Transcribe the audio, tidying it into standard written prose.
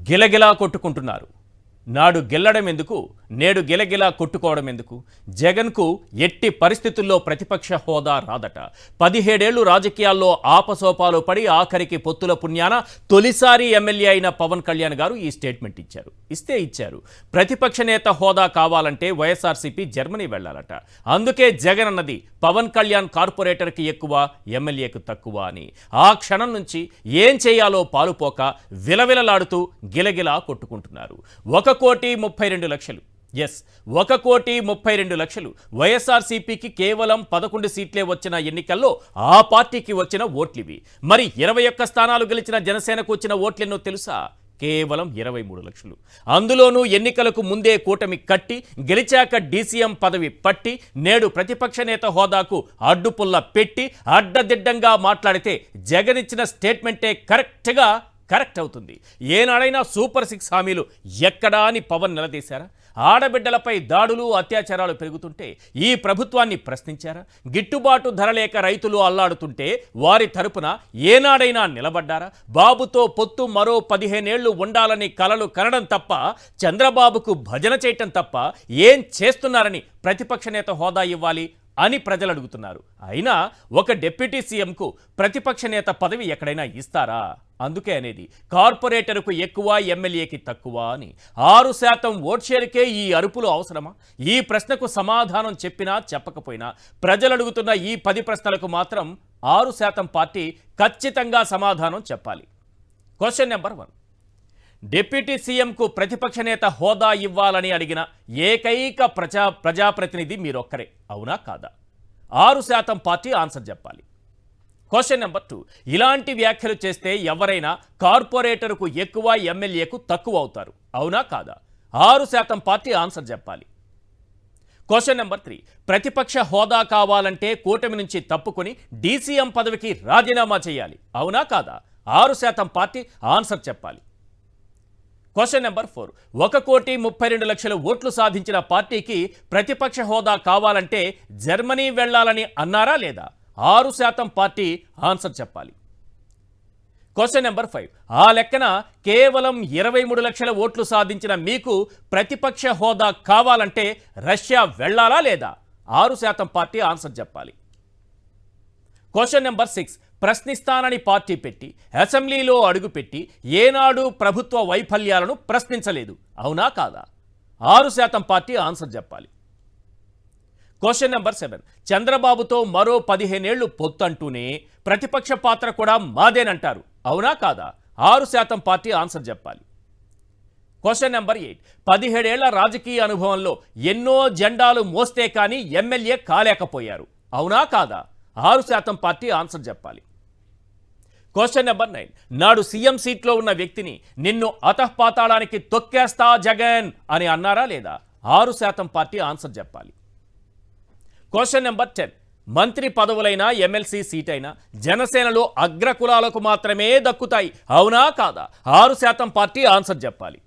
గిలగిలా కొట్టుకుంటున్నారు. నాడు గెల్లడం ఎందుకు, నేడు గిలగిలా కొట్టుకోవడం ఎందుకు? జగన్కు ఎట్టి పరిస్థితుల్లో ప్రతిపక్ష హోదా రాదట. 17 ఏళ్లు రాజకీయాల్లో ఆపసోపాలు పడి ఆఖరికి పొత్తుల పుణ్యాన తొలిసారి ఎమ్మెల్యే అయిన పవన్ కళ్యాణ్ గారు ఈ స్టేట్మెంట్ ఇచ్చారు. ప్రతిపక్ష నేత హోదా కావాలంటే వైఎస్ఆర్సీపీ జర్మనీ వెళ్లాలట. అందుకే జగన్ అన్నది పవన్ కళ్యాణ్ కార్పొరేటర్కి ఎక్కువ, ఎమ్మెల్యేకు తక్కువ అని. ఆ క్షణం నుంచి ఏం చేయాలో పాలుపోక విలవిలలాడుతూ గిలగిలా కొట్టుకుంటున్నారు. 1,32,00,000. ఎస్, 1,32,00,000 వైఎస్ఆర్సీపీకి కేవలం 11 సీట్లే వచ్చిన ఎన్నికల్లో ఆ పార్టీకి వచ్చిన ఓట్లివి. మరి 21 స్థానాలు గెలిచిన జనసేనకు వచ్చిన ఓట్లెన్నో తెలుసా? కేవలం 23 లక్షలు. అందులోనూ ఎన్నికలకు ముందే కూటమి కట్టి గెలిచాక డీసీఎం పదవి పట్టి నేడు ప్రతిపక్ష నేత హోదాకు అడ్డుపుల్ల పెట్టి అడ్డదిడ్డంగా మాట్లాడితే జగన్ ఇచ్చిన స్టేట్మెంటే కరెక్ట్ అవుతుంది. ఏనాడైనా సూపర్ 6 హామీలు ఎక్కడా అని పవన్ నిలదీశారా? ఆడబిడ్డలపై దాడులు, అత్యాచారాలు పెరుగుతుంటే ఈ ప్రభుత్వాన్ని ప్రశ్నించారా? గిట్టుబాటు ధర లేక రైతులు అల్లాడుతుంటే వారి తరపున ఏనాడైనా నిలబడ్డారా? బాబుతో పొత్తు మరో 15 ఏళ్లు ఉండాలని కలలు కనడం తప్ప, చంద్రబాబుకు భజన చేయటం తప్ప ఏం చేస్తున్నారని ప్రతిపక్ష నేత హోదా ఇవ్వాలి అని ప్రజలు అడుగుతున్నారు. అయినా ఒక డిప్యూటీ సీఎంకు ప్రతిపక్ష నేత పదవి ఎక్కడైనా ఇస్తారా? అందుకే అనేది కార్పొరేటర్కు ఎక్కువ, ఎమ్మెల్యేకి తక్కువ అని. 6% ఓట్ షేర్కే ఈ అరుపులు అవసరమా? ఈ ప్రశ్నకు సమాధానం చెప్పినా చెప్పకపోయినా ప్రజలు అడుగుతున్న ఈ 10 ప్రశ్నలకు మాత్రం 6% పార్టీ ఖచ్చితంగా సమాధానం చెప్పాలి. క్వశ్చన్ నెంబర్ 1, డిప్యూటీ సీఎంకు ప్రతిపక్ష నేత హోదా ఇవ్వాలని అడిగిన ఏకైక ప్రజాప్రతినిధి మీరొక్కరే, అవునా కాదా? 6% పార్టీ ఆన్సర్ చెప్పాలి. క్వశ్చన్ నెంబర్ 2, ఇలాంటి వ్యాఖ్యలు చేస్తే ఎవరైనా కార్పొరేటర్కు ఎక్కువ, ఎమ్మెల్యేకు తక్కువ అవుతారు, అవునా కాదా? 6% పార్టీ ఆన్సర్ చెప్పాలి. క్వశ్చన్ నెంబర్ 3, ప్రతిపక్ష హోదా కావాలంటే కూటమి నుంచి తప్పుకొని డీసీఎం పదవికి రాజీనామా చేయాలి, అవునా కాదా? 6% పార్టీ ఆన్సర్ చెప్పాలి. క్వశ్చన్ నెంబర్ 4, 1,32,00,000 ఓట్లు సాధించిన పార్టీకి ప్రతిపక్ష హోదా కావాలంటే జర్మనీ వెళ్లాలని అన్నారా లేదా? 6% పార్టీ ఆన్సర్ చెప్పాలి. క్వశ్చన్ నెంబర్ 5, ఆ లెక్కన కేవలం 23 లక్షల ఓట్లు సాధించిన మీకు ప్రతిపక్ష హోదా కావాలంటే రష్యా వెళ్లాలా లేదా? 6% పార్టీ ఆన్సర్ చెప్పాలి. క్వశ్చన్ నెంబర్ 6, ప్రశ్నిస్తానని పార్టీ పెట్టి అసెంబ్లీలో అడుగుపెట్టి ఏనాడు ప్రభుత్వ వైఫల్యాలను ప్రశ్నించలేదు, అవునా కాదా? 6% పార్టీ ఆన్సర్ చెప్పాలి. క్వశ్చన్ నెంబర్ 7, చంద్రబాబుతో మరో 15 ఏళ్లు పొత్తంటూనే ప్రతిపక్ష పాత్ర కూడా మాదేనంటారు, అవునా కాదా? 6% పార్టీ ఆన్సర్ చెప్పాలి. క్వశ్చన్ నెంబర్ 8, 17 ఏళ్ల రాజకీయ అనుభవంలో ఎన్నో జెండాలు మోస్తే కానీ ఎమ్మెల్యే కాలేకపోయారు, అవునా కాదా? 6% పార్టీ ఆన్సర్ చెప్పాలి. క్వశ్చన్ నెంబర్ 9, నాడు సీఎం సీట్లో ఉన్న వ్యక్తిని నిన్ను అతఃపాతాళానికి తొక్కేస్తా జగన్ అని అన్నారా లేదా? 6% పార్టీ ఆన్సర్ చెప్పాలి. క్వశ్చన్ నెంబర్ 10, మంత్రి పదవులైనా ఎమ్మెల్సీ సీట్ అయినా జనసేనలో అగ్రకులాలకు మాత్రమే దక్కుతాయి, అవునా కాదా? 6% పార్టీ ఆన్సర్ చెప్పాలి.